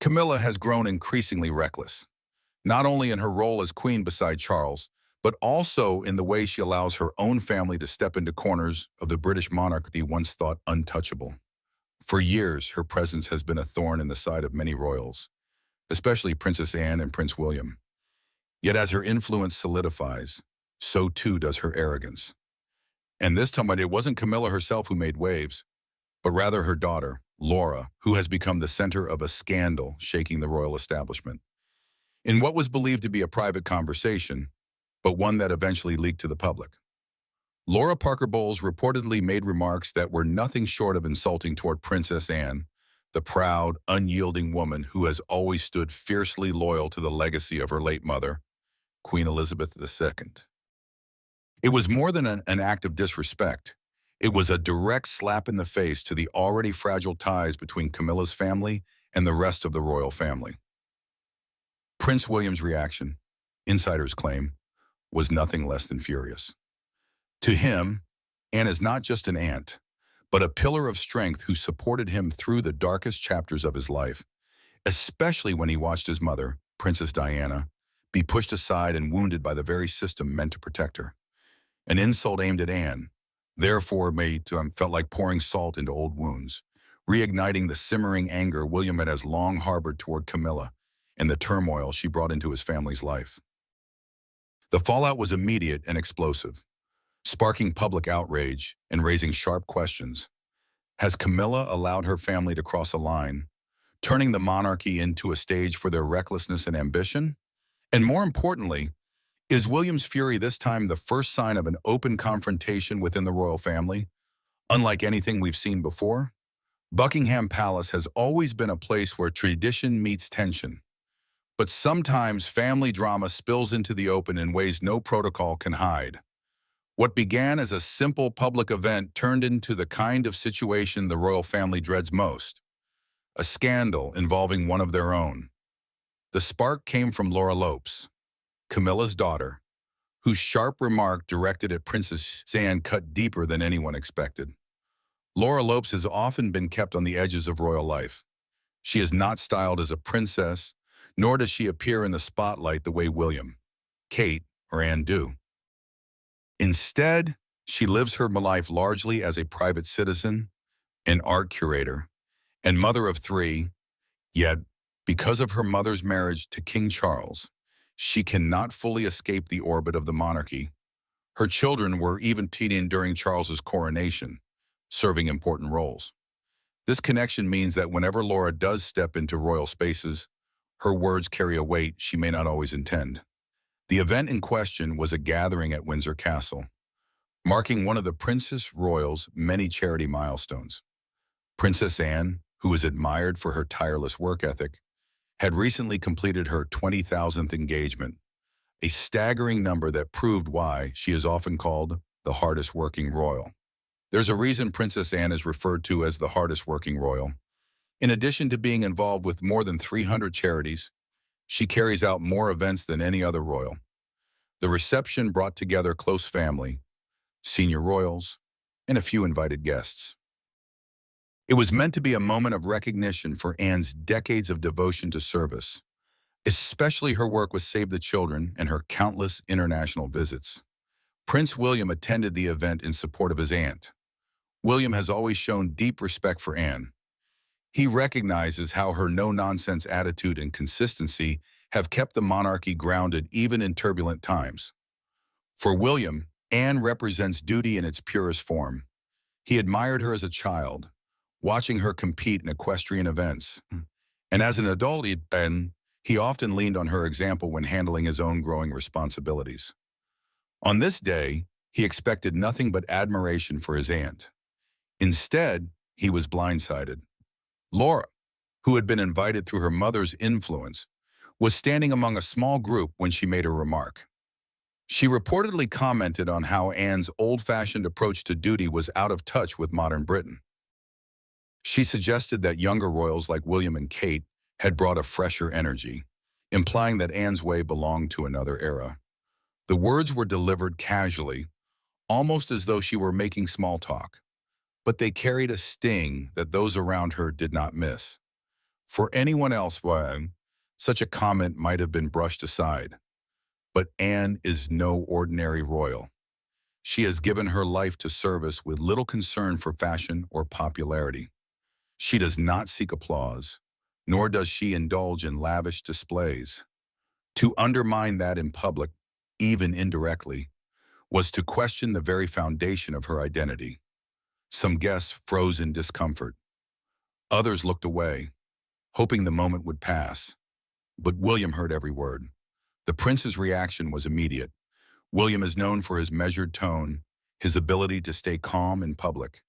Camilla has grown increasingly reckless, not only in her role as queen beside Charles, but also in the way she allows her own family to step into corners of the British monarchy once thought untouchable. For years, her presence has been a thorn in the side of many royals, especially Princess Anne and Prince William. Yet as her influence solidifies, so too does her arrogance. And this time it wasn't Camilla herself who made waves, but rather her daughter, Laura, who has become the center of a scandal shaking the royal establishment. In what was believed to be a private conversation, but one that eventually leaked to the public. Laura Parker Bowles reportedly made remarks that were nothing short of insulting toward Princess Anne, the proud, unyielding woman who has always stood fiercely loyal to the legacy of her late mother, Queen Elizabeth II. It was more than an act of disrespect. It was a direct slap in the face to the already fragile ties between Camilla's family and the rest of the royal family. Prince William's reaction, insiders claim, was nothing less than furious. To him, Anne is not just an aunt, but a pillar of strength who supported him through the darkest chapters of his life, especially when he watched his mother, Princess Diana, be pushed aside and wounded by the very system meant to protect her. An insult aimed at Anne, therefore felt like pouring salt into old wounds, reigniting the simmering anger William had long harbored toward Camilla and the turmoil she brought into his family's life. The fallout was immediate and explosive, sparking public outrage and raising sharp questions. Has Camilla allowed her family to cross a line, turning the monarchy into a stage for their recklessness and ambition? And more importantly, is William's fury this time the first sign of an open confrontation within the royal family, unlike anything we've seen before? Buckingham Palace has always been a place where tradition meets tension, but sometimes family drama spills into the open in ways no protocol can hide. What began as a simple public event turned into the kind of situation the royal family dreads most, a scandal involving one of their own. The spark came from Laura Lopes, Camilla's daughter, whose sharp remark directed at Princess Anne cut deeper than anyone expected. Laura Lopes has often been kept on the edges of royal life. She is not styled as a princess, nor does she appear in the spotlight the way William, Kate, or Anne do. Instead, she lives her life largely as a private citizen, an art curator, and mother of three, yet, because of her mother's marriage to King Charles, she cannot fully escape the orbit of the monarchy. Her children were even teething during Charles's coronation, serving important roles. This connection means that whenever Laura does step into royal spaces, her words carry a weight she may not always intend. The event in question was a gathering at Windsor Castle, marking one of the Princess Royal's many charity milestones. Princess Anne, who is admired for her tireless work ethic, had recently completed her 20,000th engagement, a staggering number that proved why she is often called the hardest working royal. There's a reason Princess Anne is referred to as the hardest working royal. In addition to being involved with more than 300 charities, she carries out more events than any other royal. The reception brought together close family, senior royals, and a few invited guests. It was meant to be a moment of recognition for Anne's decades of devotion to service, especially her work with Save the Children and her countless international visits. Prince William attended the event in support of his aunt. William has always shown deep respect for Anne. He recognizes how her no-nonsense attitude and consistency have kept the monarchy grounded even in turbulent times. For William, Anne represents duty in its purest form. He admired her as a child, watching her compete in equestrian events. And as an adult, he often leaned on her example when handling his own growing responsibilities. On this day, he expected nothing but admiration for his aunt. Instead, he was blindsided. Laura, who had been invited through her mother's influence, was standing among a small group when she made a remark. She reportedly commented on how Anne's old-fashioned approach to duty was out of touch with modern Britain. She suggested that younger royals like William and Kate had brought a fresher energy, implying that Anne's way belonged to another era. The words were delivered casually, almost as though she were making small talk, but they carried a sting that those around her did not miss. For anyone else, well, such a comment might have been brushed aside. But Anne is no ordinary royal. She has given her life to service with little concern for fashion or popularity. She does not seek applause, nor does she indulge in lavish displays. To undermine that in public, even indirectly, was to question the very foundation of her identity. Some guests froze in discomfort. Others looked away, hoping the moment would pass. But William heard every word. The prince's reaction was immediate. William is known for his measured tone, his ability to stay calm in public,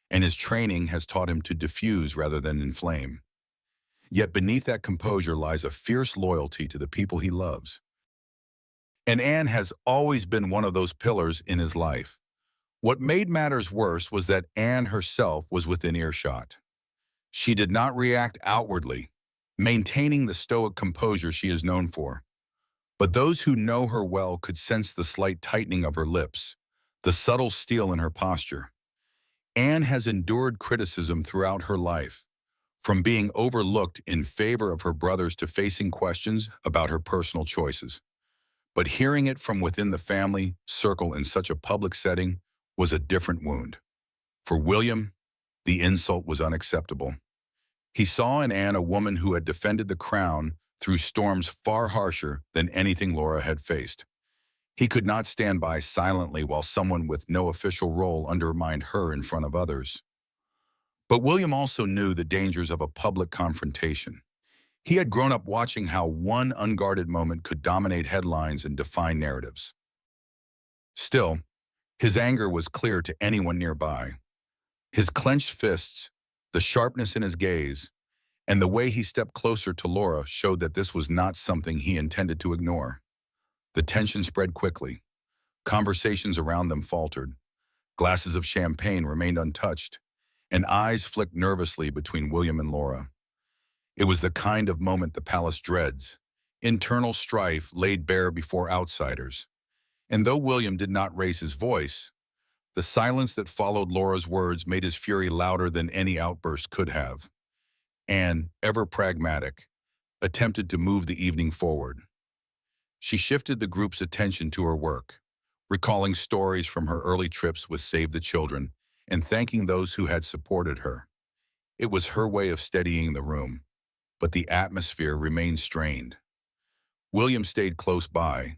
and his training has taught him to diffuse rather than inflame. Yet beneath that composure lies a fierce loyalty to the people he loves. And Anne has always been one of those pillars in his life. What made matters worse was that Anne herself was within earshot. She did not react outwardly, maintaining the stoic composure she is known for. But those who know her well could sense the slight tightening of her lips, the subtle steel in her posture. Anne has endured criticism throughout her life, from being overlooked in favor of her brothers to facing questions about her personal choices. But hearing it from within the family circle in such a public setting was a different wound. For William, the insult was unacceptable. He saw in Anne a woman who had defended the crown through storms far harsher than anything Laura had faced. He could not stand by silently while someone with no official role undermined her in front of others. But William also knew the dangers of a public confrontation. He had grown up watching how one unguarded moment could dominate headlines and define narratives. Still, his anger was clear to anyone nearby. His clenched fists, the sharpness in his gaze, and the way he stepped closer to Laura showed that this was not something he intended to ignore. The tension spread quickly. Conversations around them faltered. Glasses of champagne remained untouched, and eyes flicked nervously between William and Laura. It was the kind of moment the palace dreads, internal strife laid bare before outsiders. And though William did not raise his voice, the silence that followed Laura's words made his fury louder than any outburst could have. Anne, ever pragmatic, attempted to move the evening forward. She shifted the group's attention to her work, recalling stories from her early trips with Save the Children and thanking those who had supported her. It was her way of steadying the room, but the atmosphere remained strained. William stayed close by,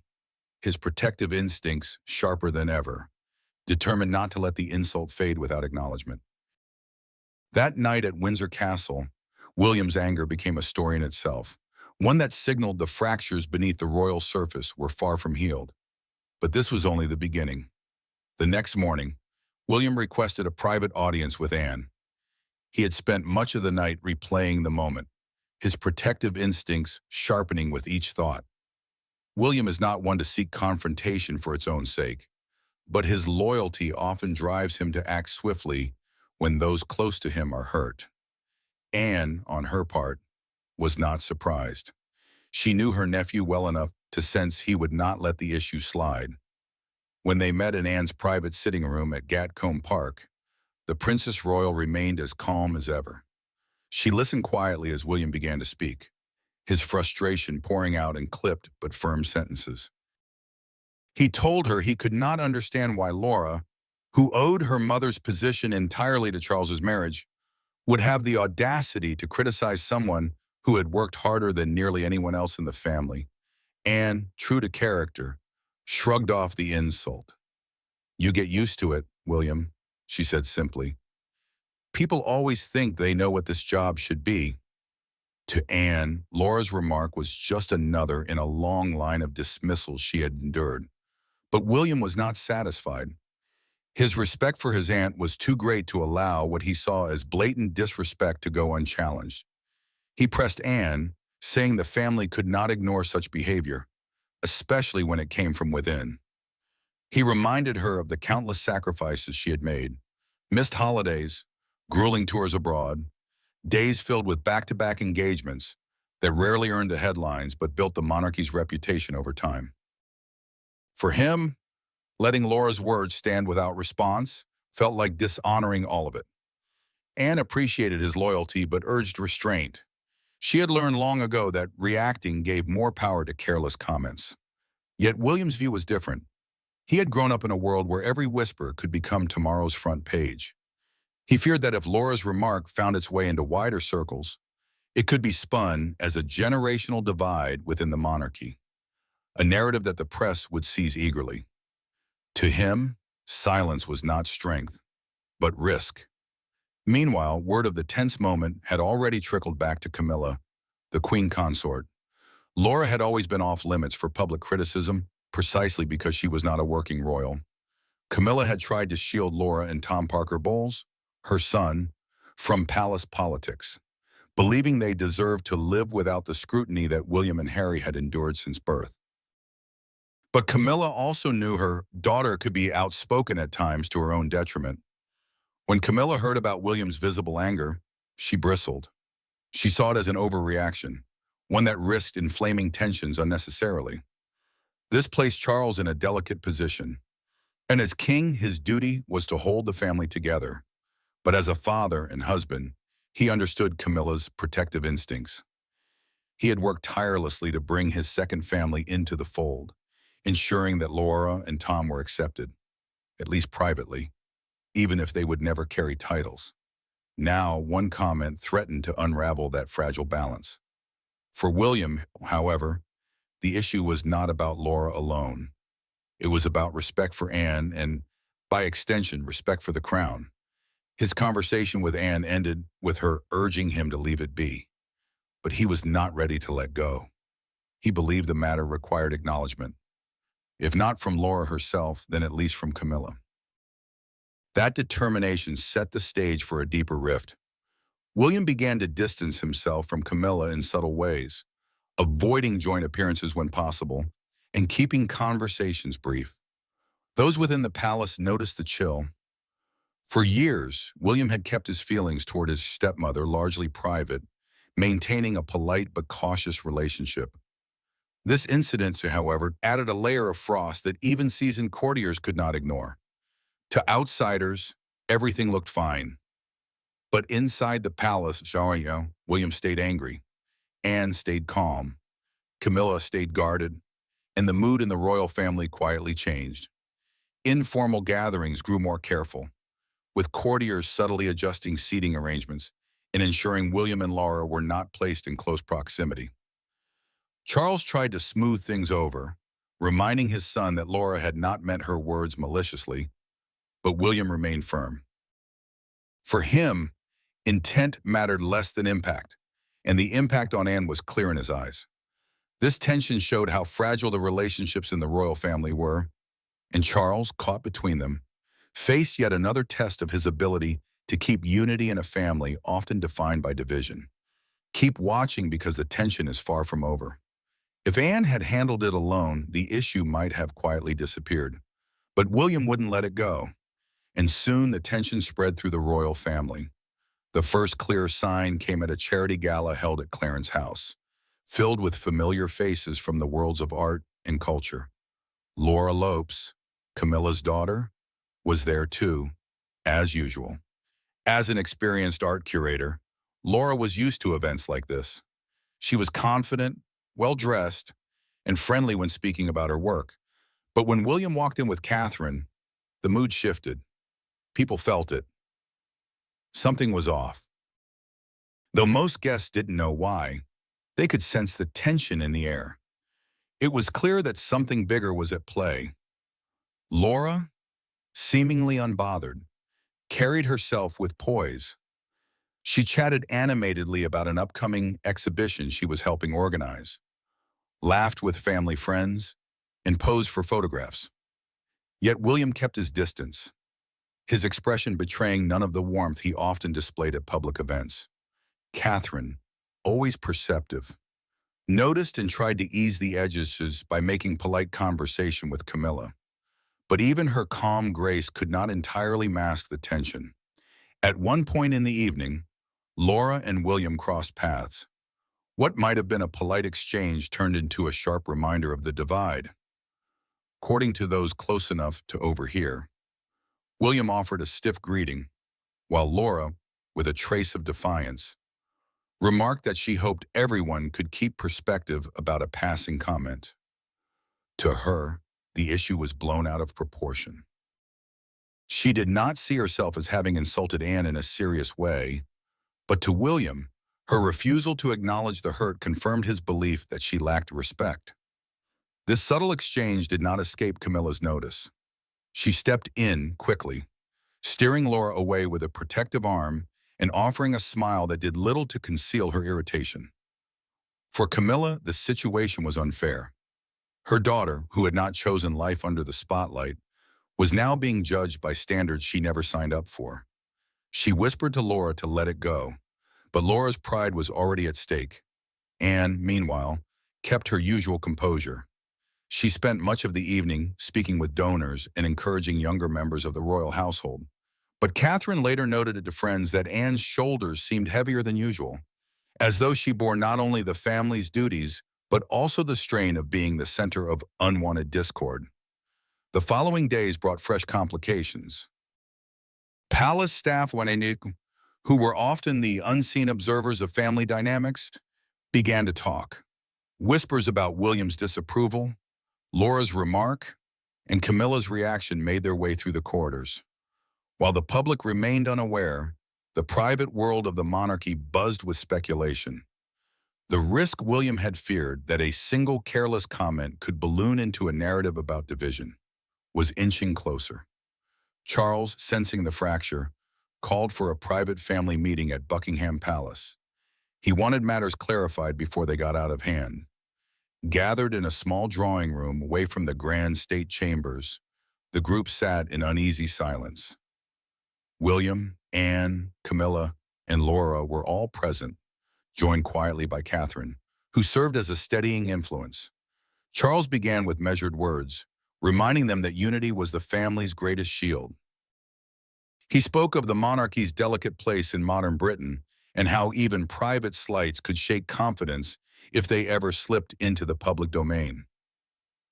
his protective instincts sharper than ever, determined not to let the insult fade without acknowledgement. That night at Windsor Castle, William's anger became a story in itself, one that signaled the fractures beneath the royal surface were far from healed. But this was only the beginning. The next morning, William requested a private audience with Anne. He had spent much of the night replaying the moment, his protective instincts sharpening with each thought. William is not one to seek confrontation for its own sake, but his loyalty often drives him to act swiftly when those close to him are hurt. Anne, on her part, was not surprised. She knew her nephew well enough to sense he would not let the issue slide. When they met in Anne's private sitting room at Gatcombe Park, the Princess Royal remained as calm as ever. She listened quietly as William began to speak, his frustration pouring out in clipped but firm sentences. He told her he could not understand why Laura, who owed her mother's position entirely to Charles's marriage, would have the audacity to criticize someone who had worked harder than nearly anyone else in the family. Anne, true to character, shrugged off the insult. "You get used to it, William," she said simply. "People always think they know what this job should be." To Anne, Laura's remark was just another in a long line of dismissals she had endured. But William was not satisfied. His respect for his aunt was too great to allow what he saw as blatant disrespect to go unchallenged. He pressed Anne, saying the family could not ignore such behavior, especially when it came from within. He reminded her of the countless sacrifices she had made, missed holidays, grueling tours abroad, days filled with back-to-back engagements that rarely earned the headlines but built the monarchy's reputation over time. For him, letting Laura's words stand without response felt like dishonoring all of it. Anne appreciated his loyalty but urged restraint. She had learned long ago that reacting gave more power to careless comments. Yet William's view was different. He had grown up in a world where every whisper could become tomorrow's front page. He feared that if Laura's remark found its way into wider circles, it could be spun as a generational divide within the monarchy, a narrative that the press would seize eagerly. To him, silence was not strength, but risk. Meanwhile, word of the tense moment had already trickled back to Camilla, the queen consort. Laura had always been off limits for public criticism, precisely because she was not a working royal. Camilla had tried to shield Laura and Tom Parker Bowles, her son, from palace politics, believing they deserved to live without the scrutiny that William and Harry had endured since birth. But Camilla also knew her daughter could be outspoken at times to her own detriment. When Camilla heard about William's visible anger, she bristled. She saw it as an overreaction, one that risked inflaming tensions unnecessarily. This placed Charles in a delicate position, and as king, his duty was to hold the family together. But as a father and husband, he understood Camilla's protective instincts. He had worked tirelessly to bring his second family into the fold, ensuring that Laura and Tom were accepted, at least privately, even if they would never carry titles. Now, one comment threatened to unravel that fragile balance. For William, however, the issue was not about Laura alone. It was about respect for Anne and, by extension, respect for the crown. His conversation with Anne ended with her urging him to leave it be. But he was not ready to let go. He believed the matter required acknowledgement. If not from Laura herself, then at least from Camilla. That determination set the stage for a deeper rift. William began to distance himself from Camilla in subtle ways, avoiding joint appearances when possible, and keeping conversations brief. Those within the palace noticed the chill. For years, William had kept his feelings toward his stepmother largely private, maintaining a polite but cautious relationship. This incident, however, added a layer of frost that even seasoned courtiers could not ignore. To outsiders, everything looked fine. But inside the palace, William stayed angry. Anne stayed calm. Camilla stayed guarded. And the mood in the royal family quietly changed. Informal gatherings grew more careful, with courtiers subtly adjusting seating arrangements and ensuring William and Laura were not placed in close proximity. Charles tried to smooth things over, reminding his son that Laura had not meant her words maliciously, but William remained firm. For him, intent mattered less than impact, and the impact on Anne was clear in his eyes. This tension showed how fragile the relationships in the royal family were, and Charles, caught between them, faced yet another test of his ability to keep unity in a family often defined by division. Keep watching because the tension is far from over. If Anne had handled it alone, the issue might have quietly disappeared. But William wouldn't let it go, and soon the tension spread through the royal family. The first clear sign came at a charity gala held at Clarence House, filled with familiar faces from the worlds of art and culture. Laura Lopes, Camilla's daughter, was there too, as usual. As an experienced art curator, Laura was used to events like this. She was confident, well-dressed, and friendly when speaking about her work. But when William walked in with Catherine, the mood shifted. People felt it. Something was off. Though most guests didn't know why, they could sense the tension in the air. It was clear that something bigger was at play. Laura, seemingly unbothered, carried herself with poise. She chatted animatedly about an upcoming exhibition she was helping organize, laughed with family friends, and posed for photographs. Yet William kept his distance, his expression betraying none of the warmth he often displayed at public events. Catherine, always perceptive, noticed and tried to ease the edges by making polite conversation with Camilla. But even her calm grace could not entirely mask the tension. At one point in the evening, Laura and William crossed paths. What might have been a polite exchange turned into a sharp reminder of the divide. According to those close enough to overhear, William offered a stiff greeting, while Laura, with a trace of defiance, remarked that she hoped everyone could keep perspective about a passing comment. To her, the issue was blown out of proportion. She did not see herself as having insulted Anne in a serious way, but to William, her refusal to acknowledge the hurt confirmed his belief that she lacked respect. This subtle exchange did not escape Camilla's notice. She stepped in quickly, steering Laura away with a protective arm and offering a smile that did little to conceal her irritation. For Camilla, the situation was unfair. Her daughter, who had not chosen life under the spotlight, was now being judged by standards she never signed up for. She whispered to Laura to let it go, but Laura's pride was already at stake. Anne, meanwhile, kept her usual composure. She spent much of the evening speaking with donors and encouraging younger members of the royal household. But Catherine later noted to friends that Anne's shoulders seemed heavier than usual, as though she bore not only the family's duties, but also the strain of being the center of unwanted discord. The following days brought fresh complications. Palace staff, who were often the unseen observers of family dynamics, began to talk. Whispers about William's disapproval, Laura's remark, and Camilla's reaction made their way through the corridors. While the public remained unaware, the private world of the monarchy buzzed with speculation. The risk William had feared that a single careless comment could balloon into a narrative about division was inching closer. Charles, sensing the fracture, called for a private family meeting at Buckingham Palace. He wanted matters clarified before they got out of hand. Gathered in a small drawing room away from the grand state chambers, the group sat in uneasy silence. William, Anne, Camilla, and Laura were all present, joined quietly by Catherine, who served as a steadying influence. Charles began with measured words, reminding them that unity was the family's greatest shield. He spoke of the monarchy's delicate place in modern Britain and how even private slights could shake confidence if they ever slipped into the public domain.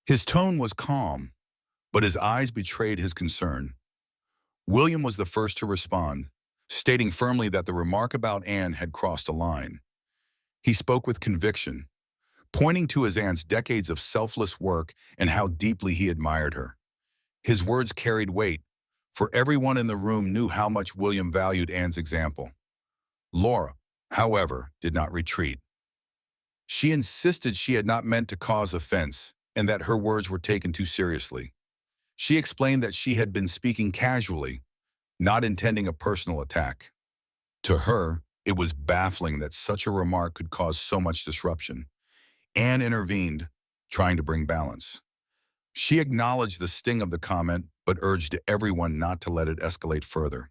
His tone was calm, but his eyes betrayed his concern. William was the first to respond, stating firmly that the remark about Anne had crossed a line. He spoke with conviction, pointing to his aunt's decades of selfless work and how deeply he admired her. His words carried weight, for everyone in the room knew how much William valued Anne's example. Laura, however, did not retreat. She insisted she had not meant to cause offense and that her words were taken too seriously. She explained that she had been speaking casually, not intending a personal attack. To her, it was baffling that such a remark could cause so much disruption. Anne intervened, trying to bring balance. She acknowledged the sting of the comment, but urged everyone not to let it escalate further.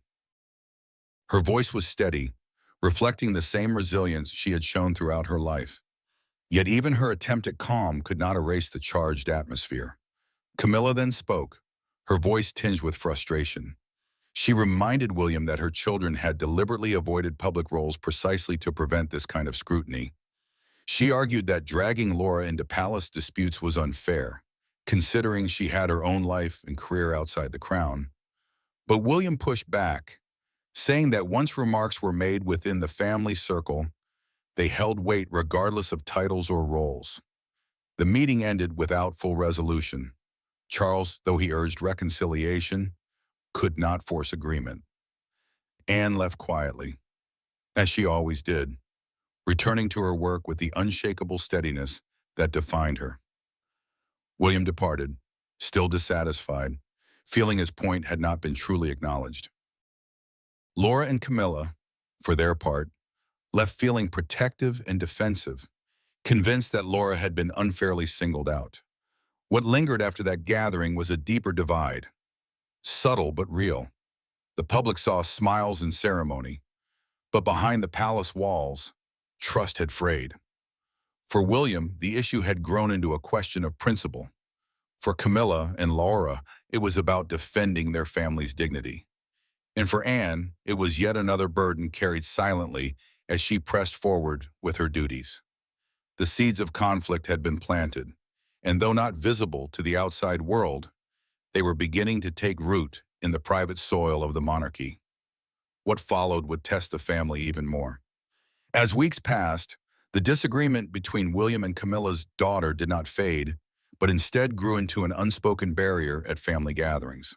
Her voice was steady, reflecting the same resilience she had shown throughout her life. Yet even her attempt at calm could not erase the charged atmosphere. Camilla then spoke, her voice tinged with frustration. She reminded William that her children had deliberately avoided public roles precisely to prevent this kind of scrutiny. She argued that dragging Laura into palace disputes was unfair, considering she had her own life and career outside the crown. But William pushed back, saying that once remarks were made within the family circle, they held weight regardless of titles or roles. The meeting ended without full resolution. Charles, though he urged reconciliation, could not force agreement. Anne left quietly, as she always did, returning to her work with the unshakable steadiness that defined her. William departed, still dissatisfied, feeling his point had not been truly acknowledged. Laura and Camilla, for their part, left feeling protective and defensive, convinced that Laura had been unfairly singled out. What lingered after that gathering was a deeper divide, subtle but real. The public saw smiles and ceremony, but behind the palace walls, trust had frayed. For William, the issue had grown into a question of principle. For Camilla and Laura, it was about defending their family's dignity. And for Anne, it was yet another burden carried silently as she pressed forward with her duties. The seeds of conflict had been planted, and though not visible to the outside world, they were beginning to take root in the private soil of the monarchy. What followed would test the family even more. As weeks passed, the disagreement between William and Camilla's daughter did not fade, but instead grew into an unspoken barrier at family gatherings.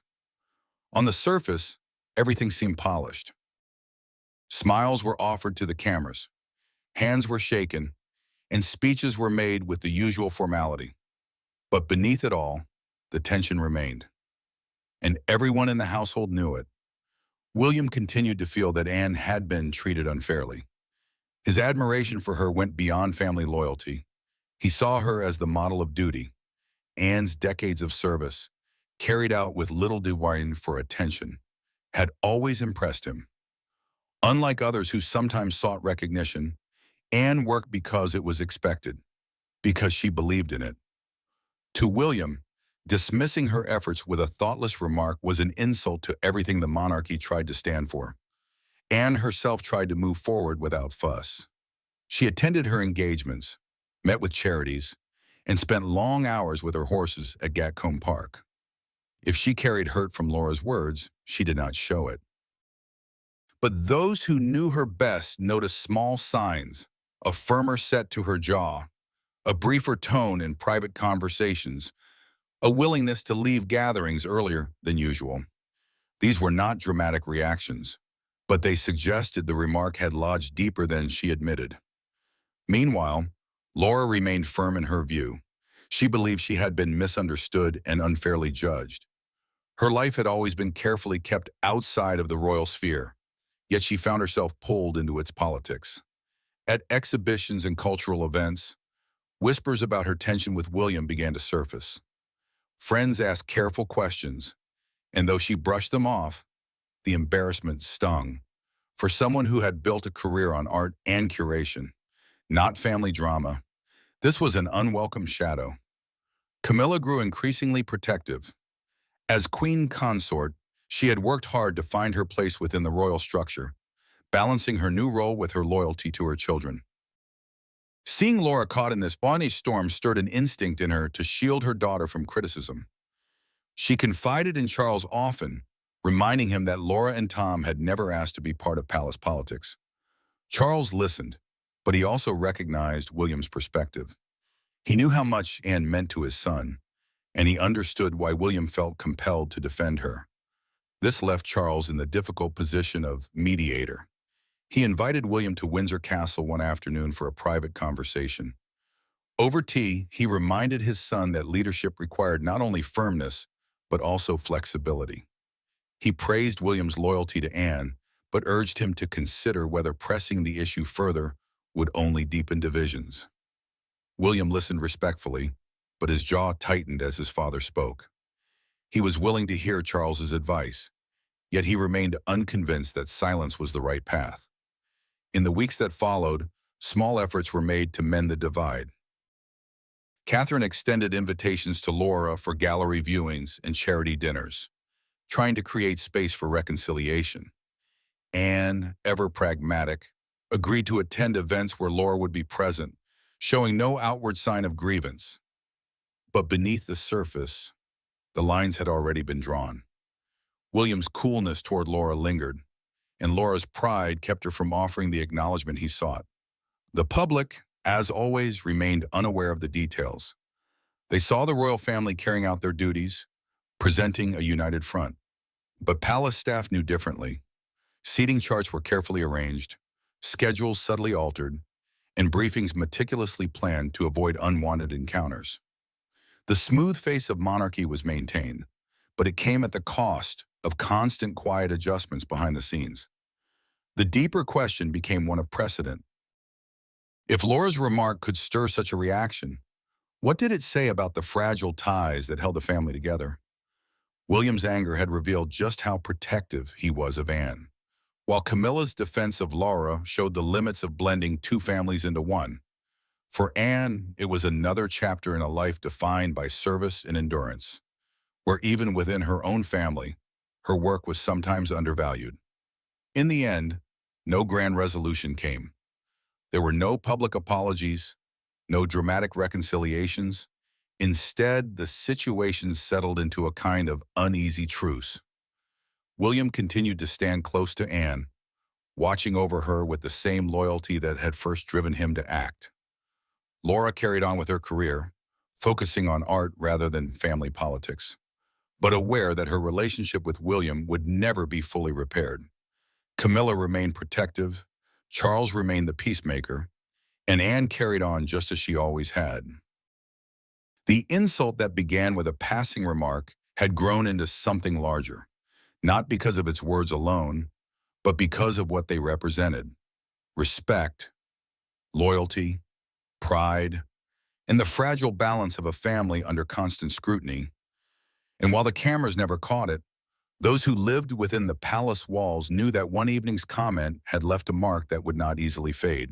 On the surface, everything seemed polished. Smiles were offered to the cameras, hands were shaken, and speeches were made with the usual formality. But beneath it all, the tension remained. And everyone in the household knew it. William continued to feel that Anne had been treated unfairly. His admiration for her went beyond family loyalty. He saw her as the model of duty. Anne's decades of service, carried out with little denying for attention, had always impressed him. Unlike others who sometimes sought recognition, Anne worked because it was expected, because she believed in it. To William, dismissing her efforts with a thoughtless remark was an insult to everything the monarchy tried to stand for. Anne herself tried to move forward without fuss. She attended her engagements, met with charities, and spent long hours with her horses at Gatcombe Park. If she carried hurt from Laura's words, she did not show it. But those who knew her best noticed small signs: a firmer set to her jaw, a briefer tone in private conversations, a willingness to leave gatherings earlier than usual. These were not dramatic reactions, but they suggested the remark had lodged deeper than she admitted. Meanwhile, Laura remained firm in her view. She believed she had been misunderstood and unfairly judged. Her life had always been carefully kept outside of the royal sphere, yet she found herself pulled into its politics. At exhibitions and cultural events, whispers about her tension with William began to surface. Friends asked careful questions, and though she brushed them off, the embarrassment stung. For someone who had built a career on art and curation, not family drama, this was an unwelcome shadow. Camilla grew increasingly protective. As queen consort, she had worked hard to find her place within the royal structure, balancing her new role with her loyalty to her children. Seeing Laura caught in this Spanish storm stirred an instinct in her to shield her daughter from criticism. She confided in Charles often, reminding him that Laura and Tom had never asked to be part of palace politics. Charles listened, but he also recognized William's perspective. He knew how much Anne meant to his son, and he understood why William felt compelled to defend her. This left Charles in the difficult position of mediator. He invited William to Windsor Castle one afternoon for a private conversation. Over tea, he reminded his son that leadership required not only firmness, but also flexibility. He praised William's loyalty to Anne, but urged him to consider whether pressing the issue further would only deepen divisions. William listened respectfully, but his jaw tightened as his father spoke. He was willing to hear Charles's advice, yet he remained unconvinced that silence was the right path. In the weeks that followed, small efforts were made to mend the divide. Catherine extended invitations to Laura for gallery viewings and charity dinners, trying to create space for reconciliation. Anne, ever pragmatic, agreed to attend events where Laura would be present, showing no outward sign of grievance. But beneath the surface, the lines had already been drawn. William's coolness toward Laura lingered, and Laura's pride kept her from offering the acknowledgement he sought. The public, as always, remained unaware of the details. They saw the royal family carrying out their duties, presenting a united front. But palace staff knew differently. Seating charts were carefully arranged, schedules subtly altered, and briefings meticulously planned to avoid unwanted encounters. The smooth face of monarchy was maintained, but it came at the cost of constant quiet adjustments behind the scenes. The deeper question became one of precedent. If Laura's remark could stir such a reaction, what did it say about the fragile ties that held the family together? William's anger had revealed just how protective he was of Anne, while Camilla's defense of Laura showed the limits of blending two families into one. For Anne, it was another chapter in a life defined by service and endurance, where even within her own family, her work was sometimes undervalued. In the end, no grand resolution came. There were no public apologies, no dramatic reconciliations. Instead, the situation settled into a kind of uneasy truce. William continued to stand close to Anne, watching over her with the same loyalty that had first driven him to act. Laura carried on with her career, focusing on art rather than family politics, but aware that her relationship with William would never be fully repaired. Camilla remained protective, Charles remained the peacemaker, and Anne carried on just as she always had. The insult that began with a passing remark had grown into something larger, not because of its words alone, but because of what they represented: respect, loyalty, pride, and the fragile balance of a family under constant scrutiny. And while the cameras never caught it, those who lived within the palace walls knew that one evening's comment had left a mark that would not easily fade.